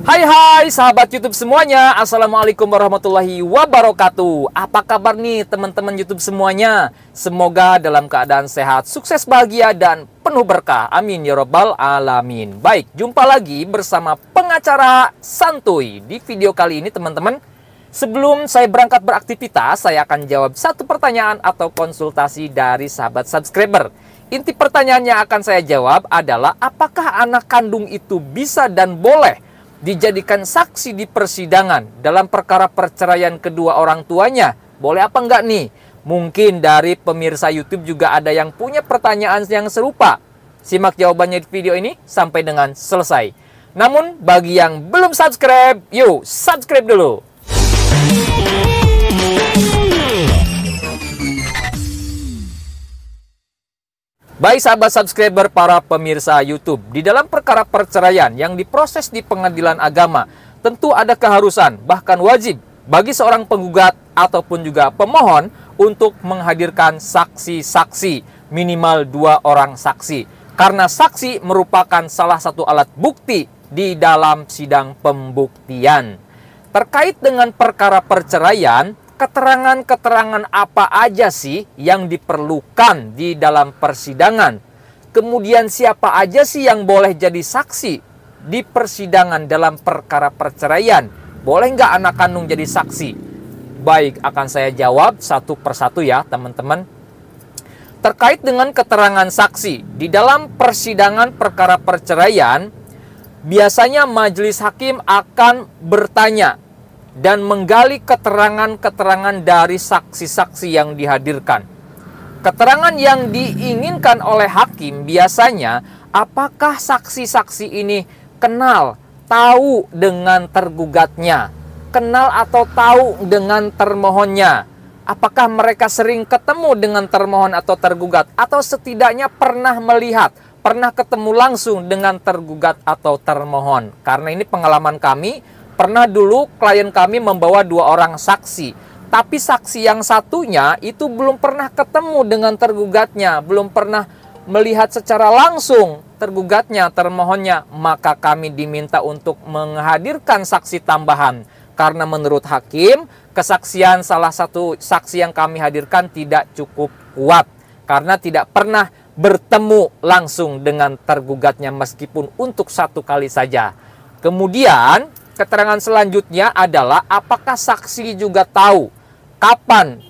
Hai sahabat YouTube semuanya, Assalamualaikum warahmatullahi wabarakatuh. Apa kabar nih teman-teman YouTube semuanya? Semoga dalam keadaan sehat, sukses, bahagia, dan penuh berkah. Amin ya robbal alamin. Baik, jumpa lagi bersama pengacara santuy. Di video kali ini teman-teman, sebelum saya berangkat beraktivitas, saya akan jawab satu pertanyaan atau konsultasi dari sahabat subscriber. Inti pertanyaan yang akan saya jawab adalah, apakah anak kandung itu bisa dan boleh dijadikan saksi di persidangan dalam perkara perceraian kedua orang tuanya? Boleh apa enggak nih? Mungkin dari pemirsa YouTube juga ada yang punya pertanyaan yang serupa. Simak jawabannya di video ini sampai dengan selesai. Namun bagi yang belum subscribe, yuk subscribe dulu. Baik sahabat subscriber, para pemirsa YouTube, di dalam perkara perceraian yang diproses di pengadilan agama, tentu ada keharusan, bahkan wajib, bagi seorang penggugat ataupun juga pemohon untuk menghadirkan saksi-saksi, minimal 2 orang saksi. Karena saksi merupakan salah satu alat bukti di dalam sidang pembuktian. Terkait dengan perkara perceraian, keterangan-keterangan apa aja sih yang diperlukan di dalam persidangan? Kemudian siapa aja sih yang boleh jadi saksi di persidangan dalam perkara perceraian? Boleh nggak anak kandung jadi saksi? Baik, akan saya jawab satu persatu ya teman-teman. Terkait dengan keterangan saksi, di dalam persidangan perkara perceraian, biasanya majelis hakim akan bertanya dan menggali keterangan-keterangan dari saksi-saksi yang dihadirkan. Keterangan yang diinginkan oleh hakim biasanya, apakah saksi-saksi ini kenal, tahu dengan tergugatnya, kenal atau tahu dengan termohonnya, apakah mereka sering ketemu dengan termohon atau tergugat, atau setidaknya pernah melihat, pernah ketemu langsung dengan tergugat atau termohon. Karena ini pengalaman kami, pernah dulu klien kami membawa 2 orang saksi, tapi saksi yang satunya itu belum pernah ketemu dengan tergugatnya, belum pernah melihat secara langsung tergugatnya, termohonnya. Maka kami diminta untuk menghadirkan saksi tambahan, karena menurut hakim, kesaksian salah satu saksi yang kami hadirkan tidak cukup kuat, karena tidak pernah bertemu langsung dengan tergugatnya meskipun untuk 1 kali saja. Kemudian keterangan selanjutnya adalah, apakah saksi juga tahu kapan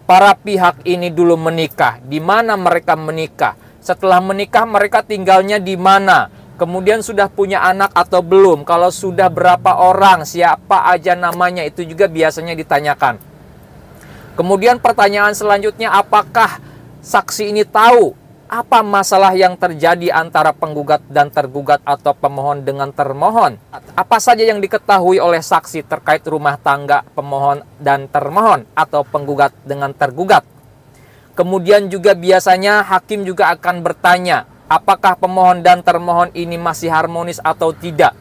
para pihak ini dulu menikah, di mana mereka menikah, setelah menikah mereka tinggalnya di mana, kemudian sudah punya anak atau belum, kalau sudah berapa orang, siapa aja namanya, itu juga biasanya ditanyakan. Kemudian pertanyaan selanjutnya, apakah saksi ini tahu apa masalah yang terjadi antara penggugat dan tergugat atau pemohon dengan termohon? Apa saja yang diketahui oleh saksi terkait rumah tangga pemohon dan termohon atau penggugat dengan tergugat? Kemudian juga biasanya hakim juga akan bertanya, apakah pemohon dan termohon ini masih harmonis atau tidak?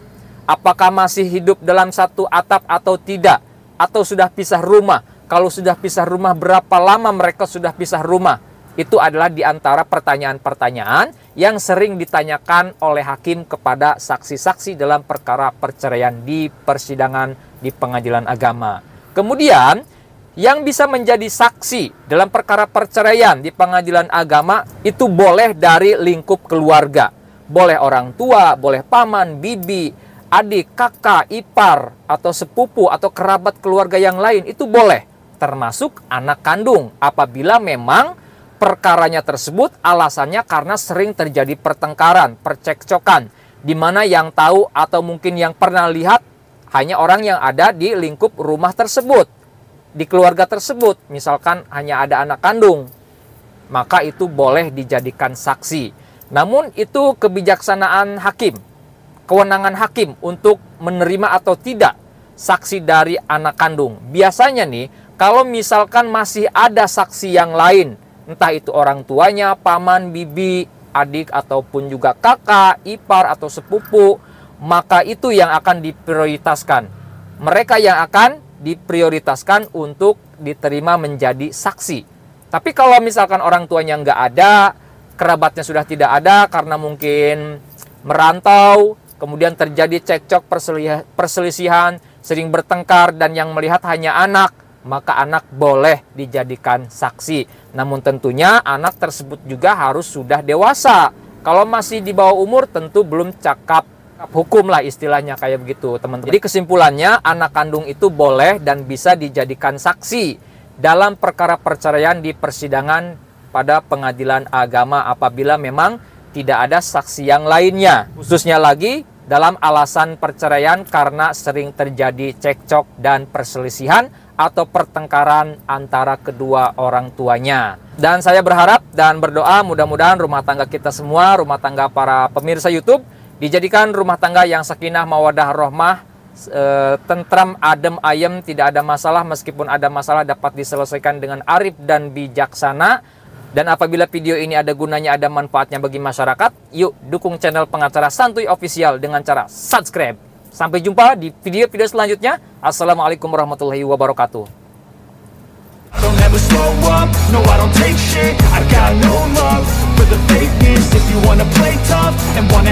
Apakah masih hidup dalam satu atap atau tidak? Atau sudah pisah rumah? Kalau sudah pisah rumah, berapa lama mereka sudah pisah rumah? Itu adalah di antara pertanyaan-pertanyaan yang sering ditanyakan oleh hakim kepada saksi-saksi dalam perkara perceraian di persidangan di pengadilan agama. Kemudian, yang bisa menjadi saksi dalam perkara perceraian di pengadilan agama itu boleh dari lingkup keluarga. Boleh orang tua, boleh paman, bibi, adik, kakak, ipar, atau sepupu, atau kerabat keluarga yang lain, itu boleh. Termasuk anak kandung, apabila memang perkaranya tersebut alasannya karena sering terjadi pertengkaran, percekcokan, di mana yang tahu atau mungkin yang pernah lihat hanya orang yang ada di lingkup rumah tersebut, di keluarga tersebut, misalkan hanya ada anak kandung, maka itu boleh dijadikan saksi. Namun itu kebijaksanaan hakim, kewenangan hakim untuk menerima atau tidak saksi dari anak kandung. Biasanya nih, kalau misalkan masih ada saksi yang lain, entah itu orang tuanya, paman, bibi, adik, ataupun juga kakak, ipar, atau sepupu, maka itu yang akan diprioritaskan. Mereka yang akan diprioritaskan untuk diterima menjadi saksi. Tapi kalau misalkan orang tuanya nggak ada, kerabatnya sudah tidak ada karena mungkin merantau, kemudian terjadi cekcok, perselisihan, sering bertengkar, dan yang melihat hanya anak, maka anak boleh dijadikan saksi. Namun tentunya anak tersebut juga harus sudah dewasa. Kalau masih di bawah umur tentu belum cakap hukum lah istilahnya kayak begitu, teman-teman. Jadi kesimpulannya, anak kandung itu boleh dan bisa dijadikan saksi dalam perkara perceraian di persidangan pada pengadilan agama apabila memang tidak ada saksi yang lainnya. Khususnya lagi dalam alasan perceraian karena sering terjadi cekcok dan perselisihan atau pertengkaran antara kedua orang tuanya. Dan saya berharap dan berdoa mudah-mudahan rumah tangga kita semua, rumah tangga para pemirsa YouTube, dijadikan rumah tangga yang sakinah, mawadah, rahmah, tentram, adem, ayem, tidak ada masalah. Meskipun ada masalah dapat diselesaikan dengan arif dan bijaksana. Dan apabila video ini ada gunanya, ada manfaatnya bagi masyarakat, yuk dukung channel Pengacara Santuy Official dengan cara subscribe. Sampai jumpa di video-video selanjutnya. Assalamualaikum warahmatullahi wabarakatuh. Don't ever slow up, no I don't take shit, I got no love for the fakeness. If you wanna play tough and wanna